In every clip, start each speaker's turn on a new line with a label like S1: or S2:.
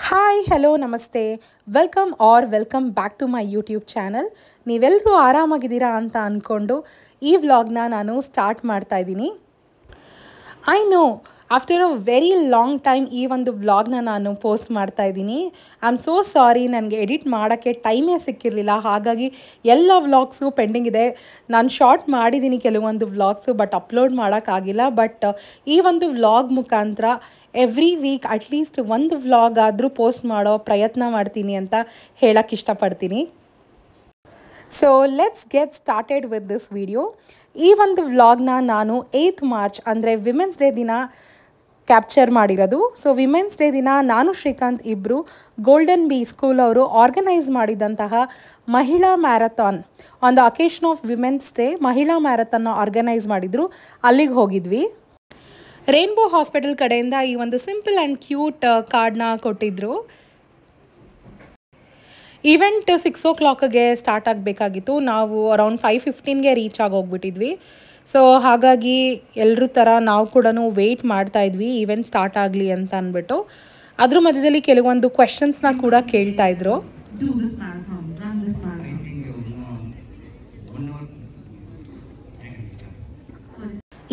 S1: Hi hello ನಮಸ್ತೆ welcome back to my YouTube channel. ನೀವೆಲ್ಲರೂ ಆರಾಮಾಗಿದ್ದೀರಾ ಅಂತ ಅಂದ್ಕೊಂಡು ಈ ವ್ಲಾಗ್ನ ನಾನು ಸ್ಟಾರ್ಟ್ ಮಾಡ್ತಾ ಇದ್ದೀನಿ. I know after a very long time ಈ ಒಂದು ವ್ಲಾಗ್ನ ನಾನು ಪೋಸ್ಟ್ ಮಾಡ್ತಾ ಇದ್ದೀನಿ. ಐ ಆಮ್ ಸೋ ಸಾರಿ, ನನಗೆ ಎಡಿಟ್ ಮಾಡೋಕ್ಕೆ ಟೈಮೇ ಸಿಕ್ಕಿರಲಿಲ್ಲ. ಹಾಗಾಗಿ ಎಲ್ಲ ವ್ಲಾಗ್ಸು ಪೆಂಡಿಂಗ್ ಇದೆ. ನಾನು ಶಾರ್ಟ್ ಮಾಡಿದ್ದೀನಿ ಕೆಲವೊಂದು ವ್ಲಾಗ್ಸು, ಬಟ್ ಅಪ್ಲೋಡ್ ಮಾಡೋಕ್ಕಾಗಿಲ್ಲ. ಬಟ್ ಈ ಒಂದು ವ್ಲಾಗ್ ಮುಖಾಂತರ ಎವ್ರಿ ವೀಕ್ ಅಟ್ಲೀಸ್ಟ್ ಒಂದು ವ್ಲಾಗ್ ಆದರೂ ಪೋಸ್ಟ್ ಮಾಡೋ ಪ್ರಯತ್ನ ಮಾಡ್ತೀನಿ ಅಂತ ಹೇಳಕ್ಕೆ ಇಷ್ಟಪಡ್ತೀನಿ. So let's get started with this video. ಈ ಒಂದು ವ್ಲಾಗ್ನ ನಾನು 8th ಮಾರ್ಚ್ ಅಂದರೆ ವಿಮೆನ್ಸ್ ಡೇ ದಿನ ಕ್ಯಾಪ್ಚರ್ ಮಾಡಿರೋದು. ಸೊ ವಿಮೆನ್ಸ್ ಡೇ ದಿನ ನಾನು ಶ್ರೀಕಾಂತ್ ಇಬ್ಬರು ಗೋಲ್ಡನ್ ಬಿ ಸ್ಕೂಲ್ ಅವರು ಆರ್ಗನೈಸ್ ಮಾಡಿದಂತಹ ಮಹಿಳಾ marathon on the occasion of women's day ಮಹಿಳಾ ಮ್ಯಾರಥಾನ್ನ ಆರ್ಗನೈಸ್ ಮಾಡಿದ್ರು. ಅಲ್ಲಿಗೆ ಹೋಗಿದ್ವಿ. ರೇನ್ಬೋ ಹಾಸ್ಪಿಟಲ್ ಕಡೆಯಿಂದ ಈ ಒಂದು ಸಿಂಪಲ್ ಆ್ಯಂಡ್ ಕ್ಯೂಟ್ ಕಾರ್ಡ್ನ ಕೊಟ್ಟಿದ್ದರು. ಈವೆಂಟ್ 6 o'clockಗೆ ಸ್ಟಾರ್ಟ್ ಆಗಬೇಕಾಗಿತ್ತು. ನಾವು ಅರೌಂಡ್ 5:15ಗೆ ರೀಚ್ ಆಗೋಗ್ಬಿಟ್ಟಿದ್ವಿ. ಸೊ ಹಾಗಾಗಿ ಎಲ್ಲರ ಥರ ನಾವು ಕೂಡ ವೆಯ್ಟ್ ಮಾಡ್ತಾಯಿದ್ವಿ ಈವೆಂಟ್ ಸ್ಟಾರ್ಟ್ ಆಗಲಿ ಅಂತ ಅಂದ್ಬಿಟ್ಟು. ಅದ್ರ ಮಧ್ಯದಲ್ಲಿ ಕೆಲವೊಂದು ಕ್ವೆಶನ್ಸ್ನ ಕೂಡ ಕೇಳ್ತಾಯಿದ್ರು.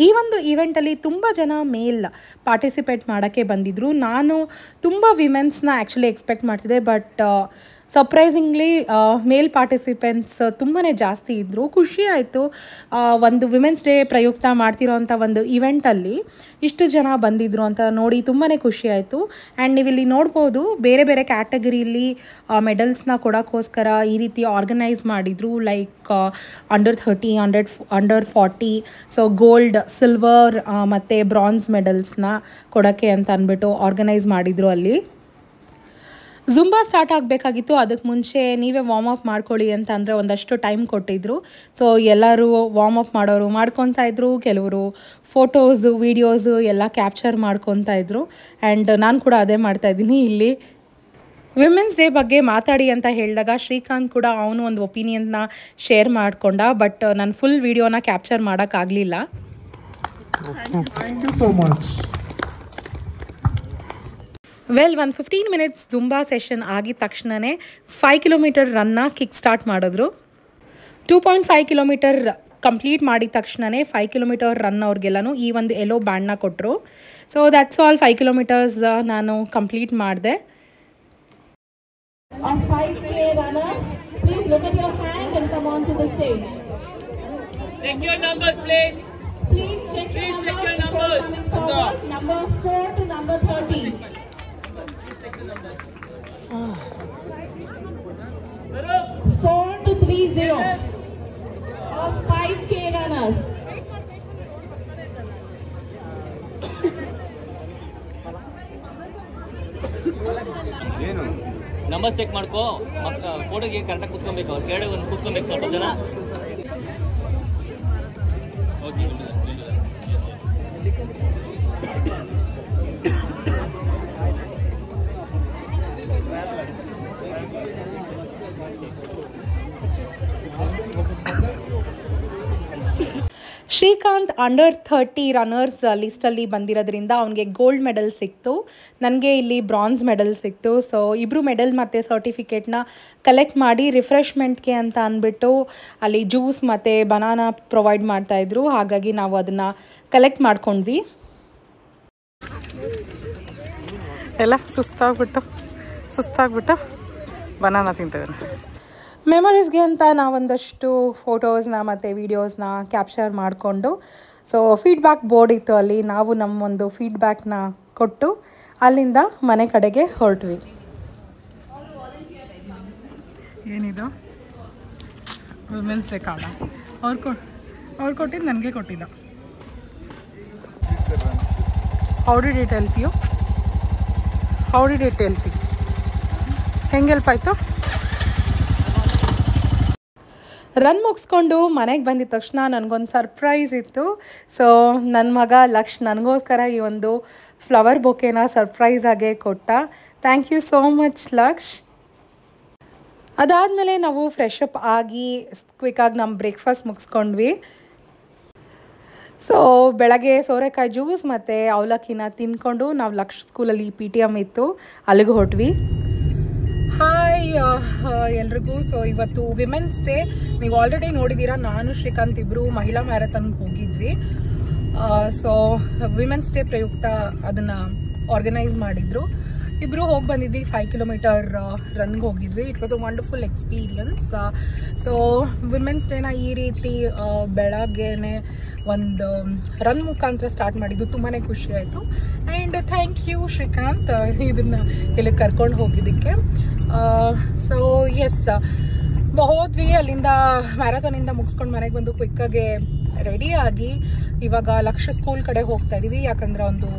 S1: ಈ ಒಂದು ಈವೆಂಟಲ್ಲಿ ತುಂಬ ಜನ ಮೇಲ್ ಪಾರ್ಟಿಸಿಪೇಟ್ ಮಾಡೋಕ್ಕೆ ಬಂದಿದ್ದರು. ನಾನು ತುಂಬ ವಿಮೆನ್ಸ್ನ ಆ್ಯಕ್ಚುಲಿ ಎಕ್ಸ್ಪೆಕ್ಟ್ ಮಾಡ್ತಿದ್ದೆ, ಬಟ್ ಸರ್ಪ್ರೈಸಿಂಗ್ಲಿ ಮೇಲ್ ಪಾರ್ಟಿಸಿಪೆಂಟ್ಸ್ ತುಂಬಾ ಜಾಸ್ತಿ ಇದ್ದರು. ಖುಷಿ ಆಯಿತು. ಒಂದು ವಿಮೆನ್ಸ್ ಡೇ ಪ್ರಯುಕ್ತ ಮಾಡ್ತಿರೋವಂಥ ಒಂದು ಇವೆಂಟಲ್ಲಿ ಇಷ್ಟು ಜನ ಬಂದಿದ್ದರು ಅಂತ ನೋಡಿ ತುಂಬಾ ಖುಷಿ ಆಯಿತು. ಆ್ಯಂಡ್ ನೀವು ಇಲ್ಲಿ ನೋಡ್ಬೋದು ಬೇರೆ ಬೇರೆ ಕ್ಯಾಟಗರಿಯಲ್ಲಿ ಮೆಡಲ್ಸ್ನ ಕೊಡೋಕ್ಕೋಸ್ಕರ ಈ ರೀತಿ ಆರ್ಗನೈಸ್ ಮಾಡಿದರು. Like under 30, under 40, so gold, silver ಮತ್ತು ಬ್ರಾನ್ಸ್ ಮೆಡಲ್ಸ್ನ ಕೊಡೋಕ್ಕೆ ಅಂತ ಅಂದ್ಬಿಟ್ಟು ಆರ್ಗನೈಸ್ ಮಾಡಿದರು. ಅಲ್ಲಿ ಜುಂಬಾ ಸ್ಟಾರ್ಟ್ ಆಗಬೇಕಾಗಿತ್ತು. ಅದಕ್ಕೆ ಮುಂಚೆ ನೀವೇ ವಾರ್ಮ್ ಅಪ್ ಮಾಡ್ಕೊಳ್ಳಿ ಅಂತ ಅಂದರೆ ಒಂದಷ್ಟು ಟೈಮ್ ಕೊಟ್ಟಿದ್ದರು. ಸೊ ಎಲ್ಲರೂ ವಾರ್ಮ್ ಅಪ್ ಮಾಡೋರು ಮಾಡ್ಕೊತಾ ಇದ್ರು, ಕೆಲವರು ಫೋಟೋಸು ವೀಡಿಯೋಸು ಎಲ್ಲ ಕ್ಯಾಪ್ಚರ್ ಮಾಡ್ಕೊತಾ ಇದ್ರು. ಆ್ಯಂಡ್ ನಾನು ಕೂಡ ಅದೇ ಮಾಡ್ತಾಯಿದ್ದೀನಿ. ಇಲ್ಲಿ ವಿಮೆನ್ಸ್ ಡೇ ಬಗ್ಗೆ ಮಾತಾಡಿ ಅಂತ ಹೇಳಿದಾಗ ಶ್ರೀಕಾಂತ್ ಕೂಡ ಅವನು ಒಂದು ಒಪಿನಿಯನ್ನ ಶೇರ್ ಮಾಡಿಕೊಂಡ. ಬಟ್ ನಾನು ಫುಲ್ ವೀಡಿಯೋನ ಕ್ಯಾಪ್ಚರ್ ಮಾಡೋಕ್ಕಾಗಲಿಲ್ಲ.
S2: Thank you so much.
S1: Well, ಒಂದು 15 minutes ಜುಂಬಾ ಸೆಷನ್ ಆಗಿದ ತಕ್ಷಣವೇ 5 ಕಿಲೋಮೀಟರ್ ರನ್ನ ಕಿಕ್ ಸ್ಟಾರ್ಟ್ ಮಾಡಿದ್ರು. 2.5 ಕಿಲೋಮೀಟರ್ ಕಂಪ್ಲೀಟ್ ಮಾಡಿದ ತಕ್ಷಣವೇ 5 ಕಿಲೋಮೀಟರ್ ರನ್ ಅವ್ರಿಗೆಲ್ಲನೂ ಈ ಒಂದು ಎಲ್ಲೋ ಬ್ಯಾಂಡ್ನ ಕೊಟ್ಟರು. So that's all. 5 ಕಿಲೋಮೀಟರ್ಸ್ ನಾನು ಕಂಪ್ಲೀಟ್ ಮಾಡಿದೆ.
S3: Of 5K runners, please look at your hand and come on to the stage.
S4: Check your numbers, please.
S3: Please check your numbers. Coming forward, number 4 to number 30. 4 to 30 of 5K runners.
S4: Number check ಮಾಡ್ಕೋ. ಫೋಟೋಗೆ ಕರೆಕ್ಟಾಗಿ ಕೂತ್ಕೊಬೇಕು. ಅವ್ರು ಕೇಳಿ ಒಂದು ಕೂತ್ಕೊಬೇಕು ಸ್ವಲ್ಪ ಜನ.
S1: Srikanth under 30 runners ಲಿಸ್ಟಲ್ಲಿ ಬಂದಿರೋದ್ರಿಂದ ಅವನಿಗೆ ಗೋಲ್ಡ್ ಮೆಡಲ್ ಸಿಕ್ತು. ನನಗೆ ಇಲ್ಲಿ ಬ್ರಾನ್ಸ್ ಮೆಡಲ್ ಸಿಕ್ತು. ಸೊ ಇಬ್ಬರು ಮೆಡಲ್ ಮತ್ತು ಸರ್ಟಿಫಿಕೇಟ್ನ ಕಲೆಕ್ಟ್ ಮಾಡಿ ರಿಫ್ರೆಶ್ಮೆಂಟ್ಗೆ ಅಂತ ಅಂದ್ಬಿಟ್ಟು ಅಲ್ಲಿ ಜ್ಯೂಸ್ ಮತ್ತು ಬನಾನಾ ಪ್ರೊವೈಡ್ ಮಾಡ್ತಾಯಿದ್ರು. ಹಾಗಾಗಿ ನಾವು ಅದನ್ನು ಕಲೆಕ್ಟ್ ಮಾಡ್ಕೊಂಡ್ವಿ.
S5: ಎಲ್ಲ ಸುಸ್ತಾಗ್ಬಿಟ್ಟು ಬನಾನಾ ತಿಂತಿದ್ದೇನೆ.
S1: ಮೆಮೊರೀಸ್ಗೆ ಅಂತ ನಾವೊಂದಷ್ಟು ಫೋಟೋಸ್ನ ಮತ್ತು ವೀಡಿಯೋಸ್ನ ಕ್ಯಾಪ್ಚರ್ ಮಾಡಿಕೊಂಡು, ಸೊ ಫೀಡ್ಬ್ಯಾಕ್ ಬೋರ್ಡ್ ಇತ್ತು ಅಲ್ಲಿ, ನಾವು ನಮ್ಮೊಂದು ಫೀಡ್ಬ್ಯಾಕ್ನ ಕೊಟ್ಟು ಅಲ್ಲಿಂದ ಮನೆ ಕಡೆಗೆ ಹೊರಟ್ವಿ.
S5: ಏನಿದು ವುಮೆನ್ಸ್ ಡೇ ಕಾರ್ಡ ಅವ್ರು ಕೊಟ್ಟಿದ್ದು ನನಗೆ ಕೊಟ್ಟಿದ್ದ. How did it help you? ಹೆಂಗೆ ಹೆಲ್ಪ್ ಆಯಿತು?
S1: ರನ್ ಮುಗಿಸ್ಕೊಂಡು ಮನೆಗೆ ಬಂದಿದ ತಕ್ಷಣ ನನಗೊಂದು ಸರ್ಪ್ರೈಸ್ ಇತ್ತು. ಸೊ ನನ್ನ ಮಗ ಲಕ್ಷ್ ನನಗೋಸ್ಕರ ಈ ಒಂದು ಫ್ಲವರ್ ಬೊಕೆನ ಸರ್ಪ್ರೈಸ್ ಆಗೇ ಕೊಟ್ಟ. ಥ್ಯಾಂಕ್ ಯು ಸೋ ಮಚ್ ಲಕ್ಷ್. ಅದಾದಮೇಲೆ ನಾವು ಫ್ರೆಶ್ ಅಪ್ ಆಗಿ ಕ್ವಿಕ್ಕಾಗಿ ನಮ್ಮ ಬ್ರೇಕ್ಫಾಸ್ಟ್ ಮುಗಿಸ್ಕೊಂಡ್ವಿ. ಸೊ ಬೆಳಗ್ಗೆ ಸೋರೆಕಾಯಿ ಜ್ಯೂಸ್ ಮತ್ತು ಅವಲಕ್ಕಿನ ತಿನ್ಕೊಂಡು ನಾವು ಲಕ್ಷ ಸ್ಕೂಲಲ್ಲಿ PTM ಇತ್ತು, ಅಲ್ಲಿಗೆ ಹೊರಟ್ವಿ. ಹಾಯ್ ಎಲ್ರಿಗೂ. ಸೊ ಇವತ್ತು ವಿಮೆನ್ಸ್ ಡೇ. ನೀವು ಆಲ್ರೆಡಿ ನೋಡಿದ್ದೀರಾ, ನಾನು ಶ್ರೀಕಾಂತ್ ಇಬ್ಬರು ಮಹಿಳಾ ಮ್ಯಾರಥಾನ್ಗೆ ಹೋಗಿದ್ವಿ. ಸೊ ವಿಮೆನ್ಸ್ ಡೇ ಪ್ರಯುಕ್ತ ಅದನ್ನು ಆರ್ಗನೈಸ್ ಮಾಡಿದ್ರು. ಇಬ್ಬರು ಹೋಗಿ ಬಂದಿದ್ವಿ, 5 ಕಿಲೋಮೀಟರ್ ರನ್ಗೆ ಹೋಗಿದ್ವಿ. It was a wonderful experience. So women's ಡೇನ ಈ ರೀತಿ ಬೆಳಗ್ಗೆನೆ ಒಂದು ರನ್ ಮುಖಾಂತರ ಸ್ಟಾರ್ಟ್ ಮಾಡಿದ್ದು ತುಂಬಾ ಖುಷಿ ಆಯಿತು. ಆ್ಯಂಡ್ ಥ್ಯಾಂಕ್ ಯು ಶ್ರೀಕಾಂತ್ ಇದನ್ನು ಇಲ್ಲಿ ಕರ್ಕೊಂಡು ಹೋಗಿದ್ದಕ್ಕೆ. ಸೊ ಎಸ್, ಹೋದ್ವಿ. ಅಲ್ಲಿಂದ ಮ್ಯಾರಥಾನಿಂದ ಮುಗಿಸ್ಕೊಂಡು ಮನೆಗೆ ಬಂದು ಕ್ವಿಕ್ಕಾಗೆ ರೆಡಿಯಾಗಿ ಇವಾಗ ಲಕ್ಷ ಸ್ಕೂಲ್ ಕಡೆ ಹೋಗ್ತಾ ಇದೀವಿ. ಯಾಕಂದ್ರೆ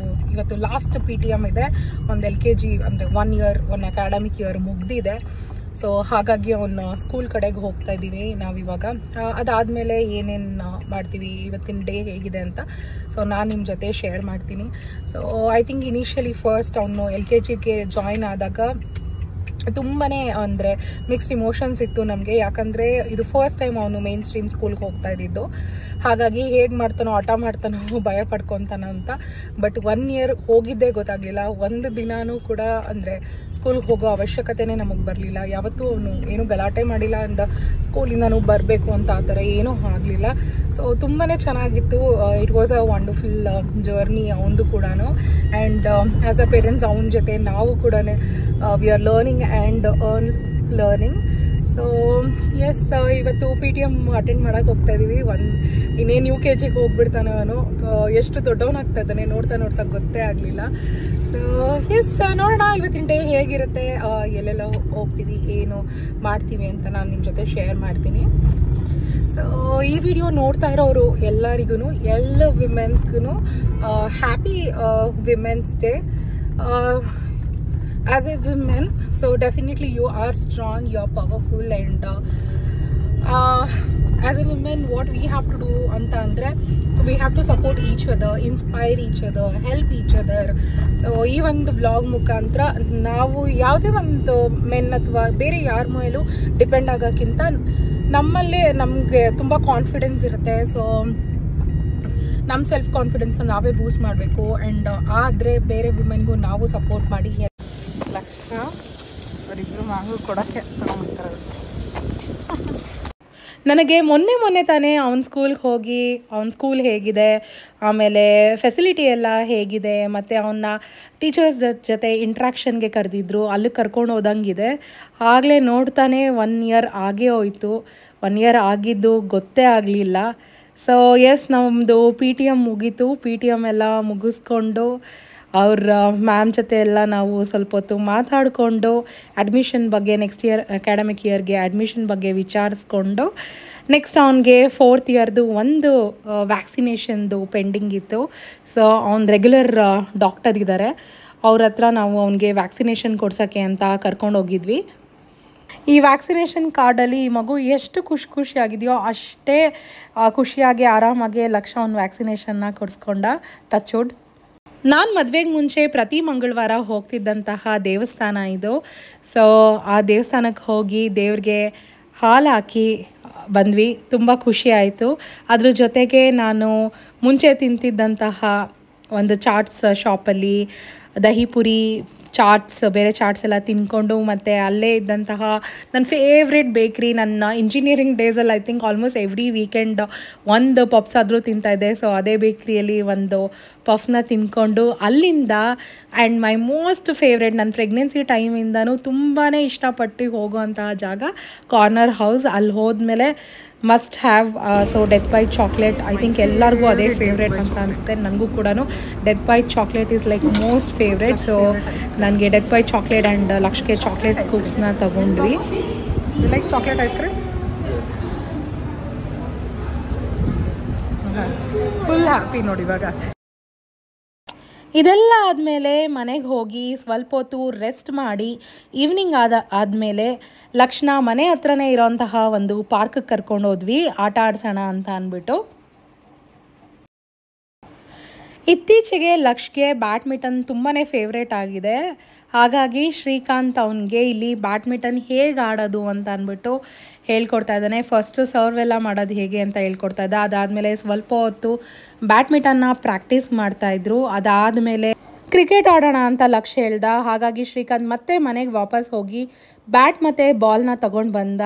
S1: ಇವತ್ತು ಲಾಸ್ಟ್ PTM ಇದೆ. ಒಂದು LKG ಅಂದರೆ 1 ಇಯರ್ 1 ಅಕಾಡೆಮಿಕ್ ಇಯರ್ ಮುಗ್ದಿದೆ. ಸೊ ಹಾಗಾಗಿ ಅವನ್ನ ಸ್ಕೂಲ್ ಕಡೆಗೆ ಹೋಗ್ತಾ ಇದ್ದೀವಿ ನಾವಿವಾಗ. ಅದಾದಮೇಲೆ ಏನೇನು ಮಾಡ್ತೀವಿ, ಇವತ್ತಿನ ಡೇ ಹೇಗಿದೆ ಅಂತ ಸೊ ನಾನು ನಿಮ್ಮ ಜೊತೆ ಶೇರ್ ಮಾಡ್ತೀನಿ. So I think initially first ಅವನು LKGಗೆ ಜಾಯಿನ್ ಆದಾಗ ತುಂಬಾ ಅಂದರೆ ಮಿಕ್ಸ್ಡ್ ಇಮೋಷನ್ಸ್ ಇತ್ತು ನಮಗೆ. ಯಾಕಂದರೆ ಇದು ಫಸ್ಟ್ ಟೈಮ್ ಅವನು ಮೇನ್ ಸ್ಟ್ರೀಮ್ ಸ್ಕೂಲ್ಗೆ ಹೋಗ್ತಾ ಇದ್ದಿದ್ದು. ಹಾಗಾಗಿ ಹೇಗೆ ಮಾಡ್ತಾನೋ, ಆಟ ಮಾಡ್ತಾನೋ, ಭಯ ಪಡ್ಕೊತಾನೋ ಅಂತ. ಬಟ್ 1 ಇಯರ್ ಹೋಗಿದ್ದೇ ಗೊತ್ತಾಗಲಿಲ್ಲ. ಒಂದು ದಿನಾನೂ ಕೂಡ ಅಂದರೆ ಸ್ಕೂಲ್ಗೆ ಹೋಗೋ ಅವಶ್ಯಕತೆನೇ ನಮಗೆ ಬರಲಿಲ್ಲ. ಯಾವತ್ತೂ ಅವನು ಏನೂ ಗಲಾಟೆ ಮಾಡಿಲ್ಲ ಅಂದ ಸ್ಕೂಲಿಂದನೂ ಬರಬೇಕು ಅಂತ ಆ ಥರ ಏನೂ ಆಗಲಿಲ್ಲ. ಸೊ ತುಂಬಾ ಚೆನ್ನಾಗಿತ್ತು. It was a wonderful journey ಅವನದು ಕೂಡ. ಆ್ಯಂಡ್ ಆ್ಯಸ್ ಅ ಪೇರೆಂಟ್ಸ್ ಅವನ ಜೊತೆ ನಾವು ಕೂಡ we are learning and learning. So yes, ಇವತ್ತು PTM ಅಟೆಂಡ್ ಮಾಡೋಕ್ಕೆ ಹೋಗ್ತಾ ಇದ್ದೀವಿ. ಇನ್ನೇನು UKGಗೆ ಹೋಗ್ಬಿಡ್ತಾನೆ ಅವನು. ಎಷ್ಟು ದೊಡ್ಡವನಾಗ್ತಾ ಇದ್ದಾನೆ ನೋಡ್ತಾ ನೋಡ್ತಾ ಗೊತ್ತೇ ಆಗಲಿಲ್ಲ. ಸೊ ಎಸ್, ನೋಡೋಣ ಇವತ್ತಿನ ಡೇ ಹೇಗಿರುತ್ತೆ, ಎಲ್ಲೆಲ್ಲ ಹೋಗ್ತೀವಿ, ಏನು ಮಾಡ್ತೀವಿ ಅಂತ ನಾನು ನಿಮ್ಮ ಜೊತೆ ಶೇರ್ ಮಾಡ್ತೀನಿ. ಸೊ ಈ ವಿಡಿಯೋ ನೋಡ್ತಾ ಇರೋರು ಎಲ್ಲರಿಗೂ, ಎಲ್ಲ ವಿಮೆನ್ಸ್ಗೂ happy women's day. As a woman, so definitely you are strong, you are powerful, and as a woman what we have to do anta andre, so we have to support each other, inspire each other, help each other. So ee ಒಂದು vlog ಮುಖಾಂತರ ನಾವು ಯಾವುದೇ ಒಂದು men ಅಥವಾ ಬೇರೆ ಯಾರ ಮೇಲೂ depend ಆಗೋಕ್ಕಿಂತ ನಮ್ಮಲ್ಲೇ ನಮಗೆ ತುಂಬ ಕಾನ್ಫಿಡೆನ್ಸ್ ಇರುತ್ತೆ. ಸೊ ನಮ್ಮ ಸೆಲ್ಫ್ ಕಾನ್ಫಿಡೆನ್ಸ್ನ ನಾವೇ ಬೂಸ್ಟ್ ಮಾಡಬೇಕು. ಆ್ಯಂಡ್ ಆದರೆ ಬೇರೆ ವುಮೆನ್ಗೂ ನಾವು ಸಪೋರ್ಟ್ ಮಾಡಿ.
S5: ಲಕ್ಷ ಅವರಿಬ್ಬರು ಮ್ಯಾಂಗೋ ಕೊಡೋಕ್ಕೆ ತಗೊಂಡ್ಬರ್ತಾರೆ.
S1: ನನಗೆ ಮೊನ್ನೆ ತಾನೇ ಅವನ ಸ್ಕೂಲ್ಗೆ ಹೋಗಿ ಅವನ ಸ್ಕೂಲ್ ಹೇಗಿದೆ, ಆಮೇಲೆ ಫೆಸಿಲಿಟಿ ಎಲ್ಲ ಹೇಗಿದೆ, ಮತ್ತು ಅವನ್ನ ಟೀಚರ್ಸ್ ಜೊತೆ ಇಂಟ್ರ್ಯಾಕ್ಷನ್ಗೆ ಕರೆದಿದ್ರು, ಅಲ್ಲಿಗೆ ಕರ್ಕೊಂಡು ಹೋದಂಗಿದೆ. ಆಗಲೇ ನೋಡ್ತಾನೆ 1 ಇಯರ್ ಆಗೇ ಹೋಯಿತು. 1 ಇಯರ್ ಆಗಿದ್ದು ಗೊತ್ತೇ ಆಗಲಿಲ್ಲ. ಸೊ ಎಸ್, ನಮ್ಮದು PTM ಮುಗೀತು. PTM ಎಲ್ಲ ಮುಗಿಸ್ಕೊಂಡು ಅವ್ರ ಮ್ಯಾಮ್ ಜೊತೆ ಎಲ್ಲ ನಾವು ಸ್ವಲ್ಪ ಹೊತ್ತು ಮಾತಾಡಿಕೊಂಡು ಅಡ್ಮಿಷನ್ ಬಗ್ಗೆ, ನೆಕ್ಸ್ಟ್ ಇಯರ್ ಅಕಾಡೆಮಿಕ್ ಇಯರ್ಗೆ ಅಡ್ಮಿಷನ್ ಬಗ್ಗೆ ವಿಚಾರಿಸ್ಕೊಂಡು, ನೆಕ್ಸ್ಟ್ ಅವನಿಗೆ 4th ಇಯರ್ದು ಒಂದು ವ್ಯಾಕ್ಸಿನೇಷನ್ದು ಪೆಂಡಿಂಗ್ ಇತ್ತು. ಸೊ ಅವ್ನು ರೆಗ್ಯುಲರ್ ಡಾಕ್ಟರ್ ಇದ್ದಾರೆ, ಅವ್ರ ಹತ್ರ ನಾವು ಅವನಿಗೆ ವ್ಯಾಕ್ಸಿನೇಷನ್ ಕೊಡ್ಸೋಕ್ಕೆ ಅಂತ ಕರ್ಕೊಂಡು ಹೋಗಿದ್ವಿ. ಈ ವ್ಯಾಕ್ಸಿನೇಷನ್ ಕಾರ್ಡಲ್ಲಿ ಈ ಮಗು ಎಷ್ಟು ಖುಷಿಯಾಗಿದೆಯೋ ಅಷ್ಟೇ ಖುಷಿಯಾಗಿ ಆರಾಮಾಗಿ ಲಕ್ಷ ಅವ್ನು ವ್ಯಾಕ್ಸಿನೇಷನ್ನ ಕೊಡಿಸ್ಕೊಂಡ. ಟಚ್ವುಡ್. ನಾನು ಮದುವೆಗೆ ಮುಂಚೆ ಪ್ರತಿ ಮಂಗಳವಾರ ಹೋಗ್ತಿದ್ದಂತಹ ದೇವಸ್ಥಾನ ಇದು. ಸೊ ಆ ದೇವಸ್ಥಾನಕ್ಕೆ ಹೋಗಿ ದೇವ್ರಿಗೆ ಹಾಲು ಹಾಕಿ ಬಂದ್ವಿ. ತುಂಬ ಖುಷಿ ಆಯಿತು. ಅದ್ರ ಜೊತೆಗೆ ನಾನು ಮುಂಚೆ ತಿಂತಿದ್ದಂತಹ ಒಂದು ಚಾಟ್ಸ್ ಶಾಪಲ್ಲಿ ದಹಿಪುರಿ ಚಾಟ್ಸ್, ಬೇರೆ ಚಾಟ್ಸ್ ಎಲ್ಲ ತಿಂದ್ಕೊಂಡು, ಮತ್ತು ಅಲ್ಲೇ ಇದ್ದಂತಹ ನನ್ನ ಫೇವ್ರೆಟ್ ಬೇಕ್ರಿ, ನನ್ನ ಇಂಜಿನಿಯರಿಂಗ್ ಡೇಸಲ್ಲಿ I think almost every weekend ಒಂದು ಪಫ್ಸ್ ಆದರೂ ತಿಂತಾಯಿದ್ದೆ. ಸೊ ಅದೇ ಬೇಕ್ರಿಯಲ್ಲಿ ಒಂದು ಪಫ್ನ ತಿಂದ್ಕೊಂಡು ಅಲ್ಲಿಂದ, ಆ್ಯಂಡ್ ಮೈ ಮೋಸ್ಟ್ ಫೇವ್ರೆಟ್, ನನ್ನ ಪ್ರೆಗ್ನೆನ್ಸಿ ಟೈಮಿಂದನೂ ತುಂಬಾ ಇಷ್ಟಪಟ್ಟು ಹೋಗುವಂತಹ ಜಾಗ ಕಾರ್ನರ್ ಹೌಸ್. ಅಲ್ಲಿ ಹೋದ್ಮೇಲೆ must have so death by chocolate. I think ಎಲ್ಲರಿಗೂ ಅದೇ ಫೇವ್ರೇಟ್ ಅಂತ ಅನಿಸುತ್ತೆ. ನನಗೂ ಕೂಡ death by chocolate is like most favourite. So ನನಗೆ ಡೆತ್ ಬೈಟ್ ಚಾಕ್ಲೇಟ್ ಆ್ಯಂಡ್ ಲಕ್ಷಕ್ಕೆ ಚಾಕ್ಲೇಟ್ ಸ್ಕೂಪ್ಸ್ನ ತಗೊಂಡ್ವಿ.
S5: Like chocolate ice cream full happy ನೋಡಿ ಇವಾಗ.
S1: ಇದೆಲ್ಲ ಆದಮೇಲೆ ಮನೆಗೆ ಹೋಗಿ ಸ್ವಲ್ಪ ಹೊತ್ತು ರೆಸ್ಟ್ ಮಾಡಿ ಈವ್ನಿಂಗ್ ಆದಮೇಲೆ ಲಕ್ಷಣ ಮನೆ ಹತ್ರನೇ ಇರೋಂತಹ ಒಂದು ಪಾರ್ಕ್ಗೆ ಕರ್ಕೊಂಡು ಹೋದ್ವಿ, ಆಟ ಆಡ್ಸೋಣ ಅಂತ ಅಂದ್ಬಿಟ್ಟು. ಇತ್ತೀಚೆಗೆ ಲಕ್ಷ್ಗೆ ಬ್ಯಾಡ್ಮಿಂಟನ್ ತುಂಬಾ ಫೇವ್ರೇಟ್ ಆಗಿದೆ. ಹಾಗಾಗಿ ಶ್ರೀಕಾಂತ್ ಅವನಿಗೆ ಇಲ್ಲಿ ಬ್ಯಾಡ್ಮಿಂಟನ್ ಹೇಗೆ ಆಡೋದು ಅಂತ ಅಂದ್ಬಿಟ್ಟು ಹೇಳ್ಕೊಡ್ತಾ ಇದ್ದಾನೆ. ಫಸ್ಟು ಸರ್ವ್ ಎಲ್ಲ ಮಾಡೋದು ಹೇಗೆ ಅಂತ ಹೇಳ್ಕೊಡ್ತಾ ಇದ್ದ. ಅದಾದಮೇಲೆ ಸ್ವಲ್ಪ ಹೊತ್ತು ಬ್ಯಾಡ್ಮಿಂಟನ್ನ ಪ್ರಾಕ್ಟೀಸ್ ಮಾಡ್ತಾಯಿದ್ರು. ಅದಾದಮೇಲೆ ಕ್ರಿಕೆಟ್ ಆಡೋಣ ಅಂತ ಲಕ್ಷ್ಯ ಹೇಳ್ದ. ಹಾಗಾಗಿ ಶ್ರೀಕಾಂತ್ ಮತ್ತೆ ಮನೆಗೆ ವಾಪಸ್ ಹೋಗಿ ಬ್ಯಾಟ್ ಮತ್ತು ಬಾಲ್ನ ತೊಗೊಂಡು ಬಂದ.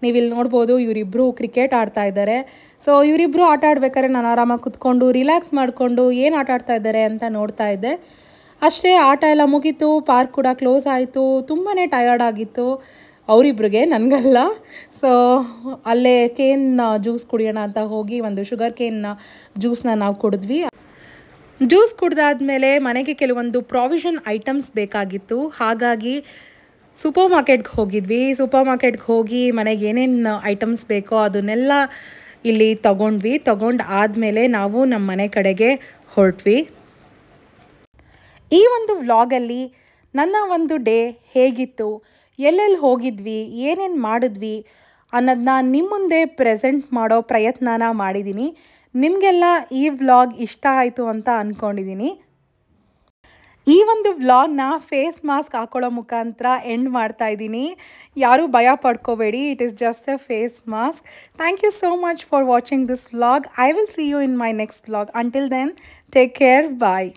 S1: ನೀವು ಇಲ್ಲಿ ನೋಡ್ಬೋದು ಇವರಿಬ್ಬರು ಕ್ರಿಕೆಟ್ ಆಡ್ತಾ ಇದ್ದಾರೆ. ಸೊ ಇವರಿಬ್ಬರು ಆಟ ಆಡ್ಬೇಕಾದ್ರೆ ನಾನು ಆರಾಮಾಗಿ ಕುತ್ಕೊಂಡು ರಿಲ್ಯಾಕ್ಸ್ ಮಾಡಿಕೊಂಡು ಏನು ಆಟ ಆಡ್ತಾ ಇದ್ದಾರೆ ಅಂತ ನೋಡ್ತಾ ಇದ್ದೆ. ಅಷ್ಟೇ, ಆಟ ಎಲ್ಲ ಮುಗೀತು, ಪಾರ್ಕ್ ಕೂಡ ಕ್ಲೋಸ್ ಆಯಿತು. ತುಂಬಾ ಟಯರ್ಡ್ ಆಗಿತ್ತು ಅವರಿಬ್ರಿಗೆ, ನನಗಲ್ಲ. ಸೊ ಅಲ್ಲೇ ಕೇನ್ ಜ್ಯೂಸ್ ಕುಡಿಯೋಣ ಅಂತ ಹೋಗಿ ಒಂದು ಶುಗರ್ ಕೇನ್ ಜ್ಯೂಸ್ನ ನಾವು ಕುಡಿದ್ವಿ. ಜ್ಯೂಸ್ ಕುಡ್ದಾದ್ಮೇಲೆ ಮನೆಗೆ ಕೆಲವೊಂದು ಪ್ರಾವಿಷನ್ ಐಟಮ್ಸ್ ಬೇಕಾಗಿತ್ತು. ಹಾಗಾಗಿ ಸೂಪರ್ ಮಾರ್ಕೆಟ್ಗೆ ಹೋಗಿದ್ವಿ. ಸೂಪರ್ ಮಾರ್ಕೆಟ್ಗೆ ಹೋಗಿ ಮನೆಗೆ ಏನೇನು ಐಟಮ್ಸ್ ಬೇಕೋ ಅದನ್ನೆಲ್ಲ ಇಲ್ಲಿ ತೊಗೊಂಡು ಆದಮೇಲೆ ನಾವು ನಮ್ಮ ಮನೆ ಕಡೆಗೆ ಹೊರಟ್ವಿ. ಈ ಒಂದು ವ್ಲಾಗಲ್ಲಿ ನನ್ನ ಒಂದು ಡೇ ಹೇಗಿತ್ತು, ಎಲ್ಲೆಲ್ಲಿ ಹೋಗಿದ್ವಿ, ಏನೇನು ಮಾಡಿದ್ವಿ ಅನ್ನೋದನ್ನ ನಿಮ್ಮ ಮುಂದೆ ಪ್ರೆಸೆಂಟ್ ಮಾಡೋ ಪ್ರಯತ್ನನ ಮಾಡಿದ್ದೀನಿ. ನಿಮಗೆಲ್ಲ ಈ ವ್ಲಾಗ್ ಇಷ್ಟ ಆಯಿತು ಅಂತ ಅಂದ್ಕೊಂಡಿದ್ದೀನಿ. ಈ ಒಂದು ವ್ಲಾಗ್ನ ಫೇಸ್ ಮಾಸ್ಕ್ ಹಾಕೊಳ್ಳೋ ಮುಖಾಂತರ ಎಂಡ್ ಮಾಡ್ತಾ ಇದ್ದೀನಿ. ಯಾರೂ ಭಯ ಪಡ್ಕೋಬೇಡಿ, it is just a face mask. Thank you so much for watching this vlog. I will see you in my next vlog. Until then, take care, bye.